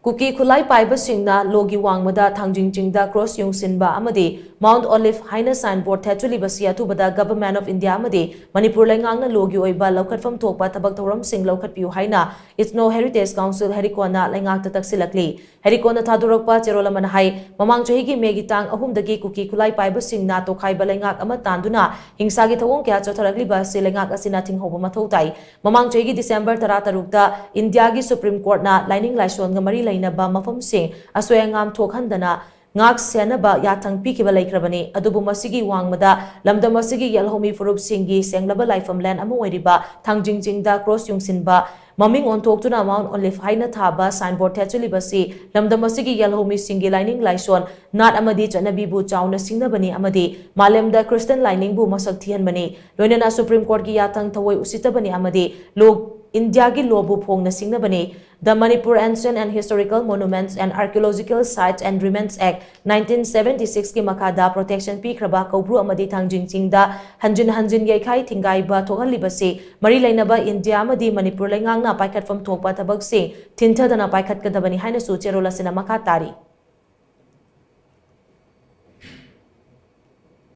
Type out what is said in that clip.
Kuki khutlai paiba shingna logi wangmada Thangjing Chingda cross Yungsinba amadi Mount Olive Haina signboard thetchillibasi athubada Government of India amadi Manipur Leingak na logi oiba Loukhatpham thokpa thabak thouram shing Loukhatpiyu Haina Ethno Heritage Council HERICOUN na Leingak takshillakli HERICOUN na thadurakpa cherola hai mamang chahi gi megi tang ahumdagi Kuki khutlai paiba shingna tokhaiba Leingak ama tanduna hingsa gi thawong kya chotharakliba se Leingak asina thinghoba mathau tai mamang chahi gi December 13 ta India gi Supreme Court na lining laison ga mari lainaba mafam sing asoyangam thokhandana ngak senaba yathang pikiba laikrabani adubu masigi wangmada lamda masigi yalhomi furup singi senglaba laifam land ama oiriba Thangjing Chingda cross Yungsinba maming ontoktuna Mount Olive Haina thaba signboard thetchillibasi lamda masigi yalhomi singi lining laison nat amadi chanabi bu chauna singnabani amadi malemda Christian lining bu masak thianbani loinana Supreme Court gi yathang thawoi usitabani amadi log India ki lobu phongna singnabani the Manipur Ancient and Historical Monuments and Archaeological Sites and Remains Act 1976 ki makada protection pikraba kaubru amadi Thangjing Chingda hanjin yaikhai thingaiba thokalibase mari lainaba India amadi Manipur leingak na paikhatfam thokpa thabak se thinthadana paikhatkadabani haina su cherola sina makha tari